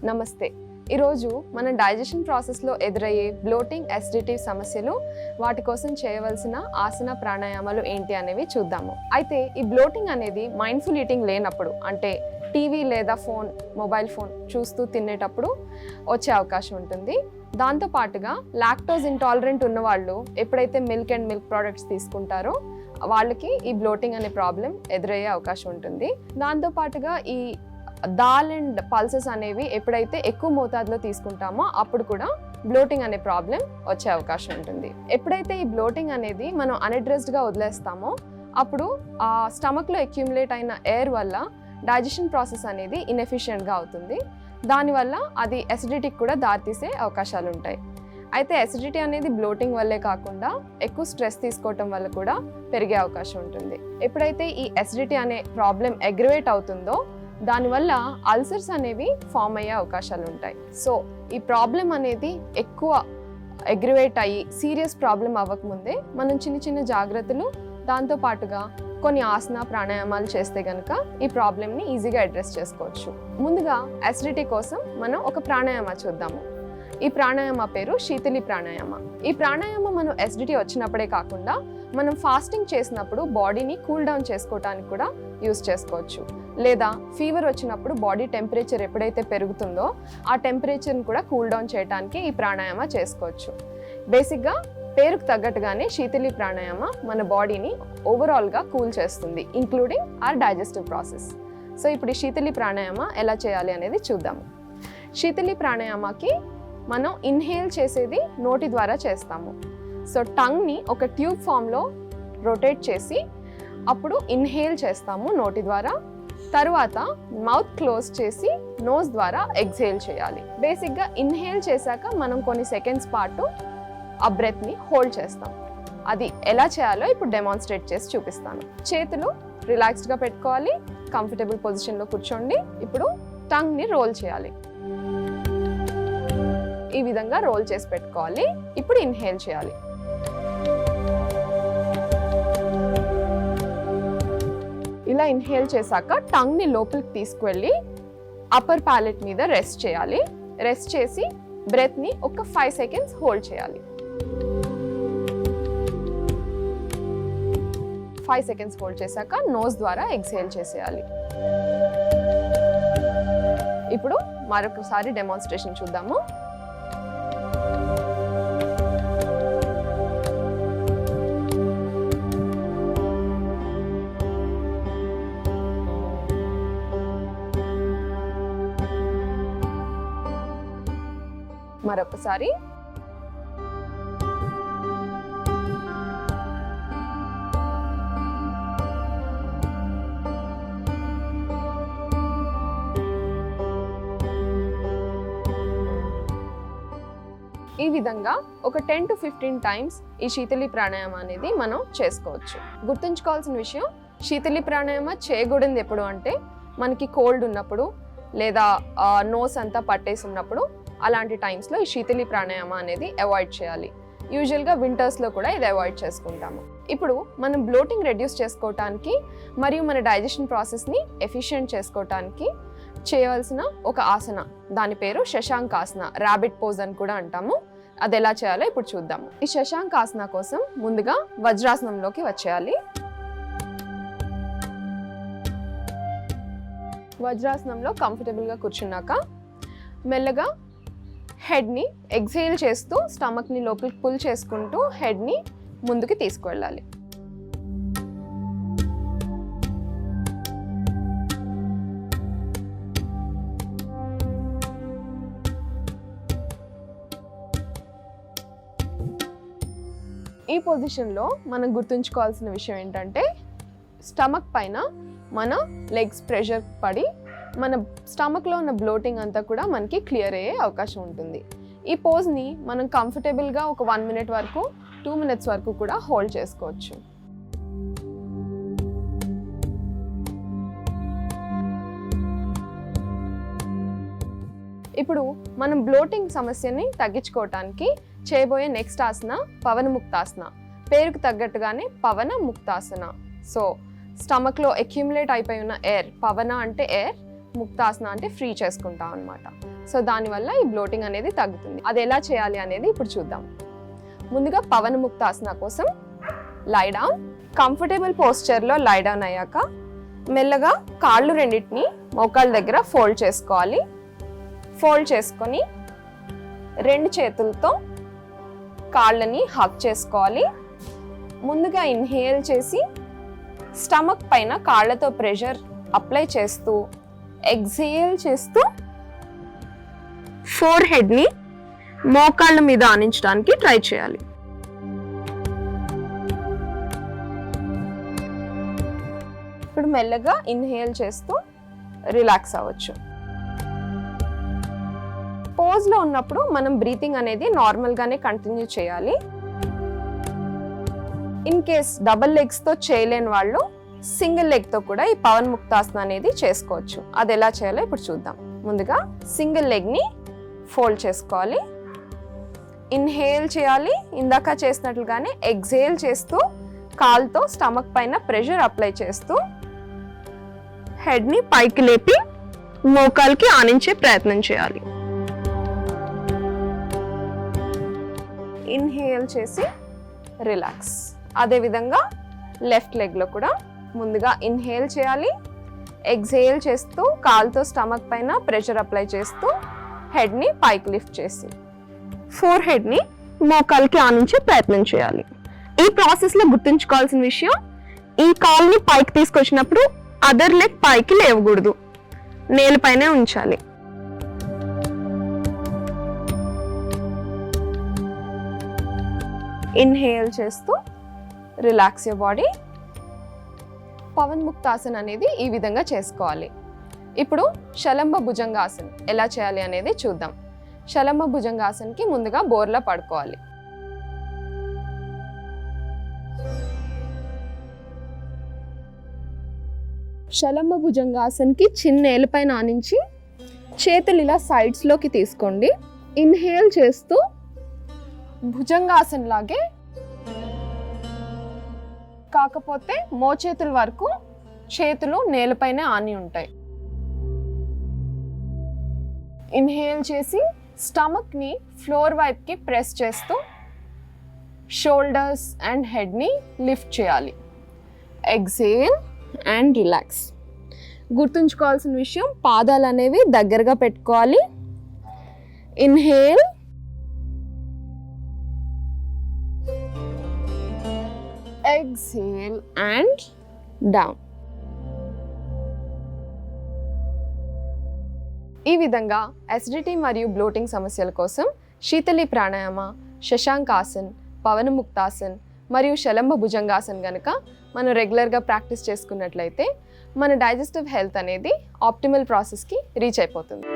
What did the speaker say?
నమస్తే. ఈరోజు మన డైజెషన్ ప్రాసెస్లో ఎదురయ్యే బ్లోటింగ్, అసిడిటీ సమస్యలు, వాటి కోసం చేయవలసిన ఆసన ప్రాణాయామాలు ఏంటి అనేవి చూద్దాము. అయితే ఈ బ్లోటింగ్ అనేది మైండ్ఫుల్ ఈటింగ్ లేనప్పుడు, అంటే టీవీ లేదా మొబైల్ ఫోన్ చూస్తూ తినేటప్పుడు వచ్చే అవకాశం ఉంటుంది. దాంతోపాటుగా లాక్టోజ్ ఇంటాలరెంట్ ఉన్నవాళ్ళు ఎప్పుడైతే మిల్క్ అండ్ మిల్క్ ప్రోడక్ట్స్ తీసుకుంటారో వాళ్ళకి ఈ బ్లోటింగ్ అనే ప్రాబ్లం ఎదురయ్యే అవకాశం ఉంటుంది. దాంతోపాటుగా ఈ దాల్ అండ్ పల్సెస్ అనేవి ఎప్పుడైతే ఎక్కువ మోతాదులో తీసుకుంటామో అప్పుడు కూడా బ్లోటింగ్ అనే ప్రాబ్లం వచ్చే అవకాశం ఉంటుంది. ఎప్పుడైతే ఈ బ్లోటింగ్ అనేది మనం అన్అడ్రెస్డ్గా వదిలేస్తామో అప్పుడు ఆ స్టమక్లో అక్యూములేట్ అయిన ఎయిర్ వల్ల డైజెషన్ ప్రాసెస్ అనేది ఇన్ఎఫిషియెంట్గా అవుతుంది. దానివల్ల అది అసిడిటీకి కూడా దారితీసే అవకాశాలు ఉంటాయి. అయితే అసిడిటీ అనేది బ్లోటింగ్ వల్లే కాకుండా ఎక్కువ స్ట్రెస్ తీసుకోవటం వల్ల కూడా పెరిగే అవకాశం ఉంటుంది. ఎప్పుడైతే ఈ అసిడిటీ అనే ప్రాబ్లం అగ్రివేట్ అవుతుందో దానివల్ల అల్సర్స్ అనేవి ఫామ్ అయ్యే అవకాశాలు ఉంటాయి. సో ఈ ప్రాబ్లం అనేది ఎక్కువ అగ్రివేట్ అయ్యి సీరియస్ ప్రాబ్లం అవ్వకముందే మనం చిన్న చిన్న జాగ్రత్తలు, దాంతోపాటుగా కొన్ని ఆసన ప్రాణాయామాలు చేస్తే కనుక ఈ ప్రాబ్లమ్ని ఈజీగా అడ్రస్ చేసుకోవచ్చు. ముందుగా అసిడిటీ కోసం మనం ఒక ప్రాణాయామ చూద్దాము. ఈ ప్రాణాయామ పేరు శీతలి ప్రాణాయామ. ఈ ప్రాణాయామం మనం అసిడిటీ వచ్చినప్పుడే కాకుండా మనం ఫాస్టింగ్ చేసినప్పుడు బాడీని కూల్ డౌన్ చేసుకోవడానికి కూడా యూస్ చేసుకోవచ్చు. లేదా ఫీవర్ వచ్చినప్పుడు బాడీ టెంపరేచర్ ఎప్పుడైతే పెరుగుతుందో ఆ టెంపరేచర్ని కూడా కూల్ డౌన్ చేయడానికి ఈ ప్రాణాయామ చేసుకోవచ్చు. బేసిక్గా పేరుకు తగ్గట్టుగానే శీతలి ప్రాణాయామ మన బాడీని ఓవరాల్గా కూల్ చేస్తుంది, including our digestive process. So ఇప్పుడు ఈ శీతలి ప్రాణాయామ ఎలా చేయాలి అనేది చూద్దాము. శీతలి ప్రాణాయామకి మనం ఇన్హేల్ చేసేది నోటి ద్వారా చేస్తాము. సో టంగ్ని ఒక ట్యూబ్ ఫామ్లో రొటేట్ చేసి అప్పుడు ఇన్హేల్ చేస్తాము నోటి ద్వారా. తర్వాత మౌత్ క్లోజ్ చేసి నోస్ ద్వారా ఎక్స్హేల్ చేయాలి. బేసిక్గా ఇన్హేల్ చేశాక మనం కొన్ని సెకండ్స్ పాటు ఆ బ్రెత్ని హోల్డ్ చేస్తాం. అది ఎలా చేయాలో ఇప్పుడు డెమాన్స్ట్రేట్ చేసి చూపిస్తాను. చేతులు రిలాక్స్డ్గా పెట్టుకోవాలి, కంఫర్టబుల్ పొజిషన్లో కూర్చోండి. ఇప్పుడు టంగ్ని రోల్ చేయాలి. ఈ విధంగా రోల్ చేసి పెట్టుకోవాలి. ఇప్పుడు ఇన్హేల్ చేయాలి. ఇలా ఇన్హేల్ చేశాక టంగ్ని లోపలికి తీసుకువెళ్ళి అప్పర్ ప్యాలెట్ మీద రెస్ట్ చేయాలి. రెస్ట్ చేసి బ్రెత్ని ఒక 5 సెకండ్స్ హోల్డ్ చేయాలి. 5 సెకండ్స్ హోల్డ్ చేశాక నోస్ ద్వారా ఎక్స్హేల్ చేసేయాలి. ఇప్పుడు మరొకసారి డెమాన్స్ట్రేషన్ చూద్దాము. మరొకసారి. ఈ విధంగా ఒక 10 to 15 టైమ్స్ ఈ శీతలి ప్రాణాయామ అనేది మనం చేసుకోవచ్చు. గుర్తుంచుకోవాల్సిన విషయం, శీతలి ప్రాణాయామ చేయకూడదు ఎప్పుడు అంటే మనకి కోల్డ్ ఉన్నప్పుడు లేదా నోస్ అంతా పట్టేసి ఉన్నప్పుడు. అలాంటి టైమ్స్లో ఈ శీతలి ప్రాణాయామ అనేది అవాయిడ్ చేయాలి. యూజువల్గా వింటర్స్లో కూడా ఇది అవాయిడ్ చేసుకుంటాము. ఇప్పుడు మనం బ్లోటింగ్ రెడ్యూస్ చేసుకోవటానికి మరియు మన డైజెషన్ ప్రాసెస్ని ఎఫిషియెంట్ చేసుకోవటానికి చేయవలసిన ఒక ఆసన, దాని పేరు శశాంకాసన, ర్యాబిట్ పోజ్ అని కూడా అంటాము. అది ఎలా చేయాలో ఇప్పుడు చూద్దాము. ఈ శశాంకాసన కోసం ముందుగా వజ్రాసనంలోకి వచ్చేయాలి. వజ్రాసనంలో కంఫర్టబుల్గా కూర్చున్నాక మెల్లగా హెడ్ని ఎక్స్హేల్ చేస్తూ స్టమక్ని లోపలికి పుల్ చేసుకుంటూ హెడ్ని ముందుకు తీసుకువెళ్ళాలి. ఈ పొజిషన్లో మనం గుర్తుంచుకోవాల్సిన విషయం ఏంటంటే స్టమక్ పైన మన లెగ్స్ ప్రెషర్ పడి మన స్టమక్లో ఉన్న బ్లోటింగ్ అంతా కూడా మనకి క్లియర్ అయ్యే అవకాశం ఉంటుంది. ఈ పోజ్ని మనం కంఫర్టబుల్గా ఒక 1 minute వరకు 2 minutes వరకు కూడా హోల్డ్ చేసుకోవచ్చు. ఇప్పుడు మనం బ్లోటింగ్ సమస్యని తగ్గించుకోవటానికి చేయబోయే నెక్స్ట్ ఆసన పవన ముక్తాసన. పేరుకు తగ్గట్టుగానే పవన ముక్తాసన. సో స్టమక్లో అక్యూములేట్ అయిపోయి ఉన్న ఎయిర్, పవన అంటే ఎయిర్, ముక్తాసన అంటే ఫ్రీ చేసుకుంటాం అనమాట. సో దానివల్ల ఈ బ్లోటింగ్ అనేది తగ్గుతుంది. అది ఎలా చేయాలి అనేది ఇప్పుడు చూద్దాం. ముందుగా పవన ముక్తాసన కోసం lie down. Comfortable పోస్చర్లో lie down అయ్యాక మెల్లగా కాళ్ళు రెండింటిని మోకాళ్ళ దగ్గర ఫోల్డ్ చేసుకోవాలి. ఫోల్డ్ చేసుకొని 2 చేతులతో కాళ్ళని హగ్ చేసుకోవాలి. ముందుగా ఇన్హేల్ చేసి స్టమక్ పైన కాళ్ళతో ప్రెషర్ అప్లై చేస్తూ ఎక్సేల్ చేస్తూ ఫోర్ హెడ్ని మోకాళ్ళ మీద ఆనించడానికి ట్రై చేయాలి. ఇప్పుడు మెల్లగా ఇన్హేల్ చేస్తూ రిలాక్స్ అవ్వచ్చు. పోజ్లో ఉన్నప్పుడు మనం బ్రీతింగ్ అనేది నార్మల్గానే కంటిన్యూ చేయాలి. ఇన్ కేస్ డబుల్ లెగ్స్తో చేయలేని వాళ్ళు సింగిల్ లెగ్తో కూడా ఈ పవన్ ముక్తాసన అనేది చేసుకోవచ్చు. అది ఎలా చేయాలో ఇప్పుడు చూద్దాం. ముందుగా సింగిల్ లెగ్ని ఫోల్డ్ చేసుకోవాలి. ఇన్హేల్ చేయాలి. ఇందాక చేసినట్లుగానే ఎక్సేల్ చేస్తూ కాల్తో స్టమక్ పైన ప్రెషర్ అప్లై చేస్తూ హెడ్ని పైకి లేపి మోకాల్కి ఆనించే ప్రయత్నం చేయాలి. ఇన్హేల్ చేసి రిలాక్స్. అదేవిధంగా లెఫ్ట్ లెగ్లో కూడా ముందుగా ఇన్హేల్ చేయాలి. ఎక్సేల్ చేస్తూ కాల్తో స్టమక్ పైన ప్రెషర్ అప్లై చేస్తూ హెడ్ని పైకి లిఫ్ట్ చేసి ఫోర్ హెడ్ని మోకాల్కి ఆనించే ప్రయత్నం చేయాలి. ఈ ప్రాసెస్లో గుర్తుంచుకోవాల్సిన విషయం, ఈ కాల్ని పైకి తీసుకొచ్చినప్పుడు అదర్ లెగ్ పైకి లేవకూడదు, నేలపైనే ఉంచాలి. ఇన్హేల్ చేస్తూ రిలాక్స్ యువర్ బాడీ. పవన్ ముక్తాసన అనేది ఈ విధంగా చేసుకోవాలి. ఇప్పుడు శలంబ భుజంగాసన్ ఎలా చేయాలి అనేది చూద్దాం. శలంబ భుజంగాసన్కి ముందుగా బోర్లా పడుకోవాలి. శలంబ భుజంగాసన్కి చిన్న ఏలుపైన ఆనించి చేతులు ఇలా సైడ్స్లోకి తీసుకోండి. ఇన్హేల్ చేస్తూ భుజంగాసన్ లాగే కాకపోతే మోచేతుల వరకు చేతులు నేలపైనే ఆని ఉంటాయి. ఇన్హేల్ చేసి స్టమక్ని ఫ్లోర్ వైపుకి ప్రెస్ చేస్తూ షోల్డర్స్ అండ్ హెడ్ని లిఫ్ట్ చేయాలి. Exhale and relax. గుర్తుంచుకోవాల్సిన విషయం, పాదాలు అనేవి దగ్గరగా పెట్టుకోవాలి. Inhale, exhale and down. ఈ విధంగా అసిడిటీ మరియు బ్లోటింగ్ సమస్యల కోసం శీతలి ప్రాణాయామ, శశాంకాసన్, పవన ముక్తాసన్ మరియు శలంబ భుజంగాసన్ గనక మనం రెగ్యులర్గా ప్రాక్టీస్ చేసుకున్నట్లయితే మన డైజెస్టివ్ హెల్త్ అనేది ఆప్టిమల్ ప్రాసెస్కి రీచ్ అయిపోతుంది.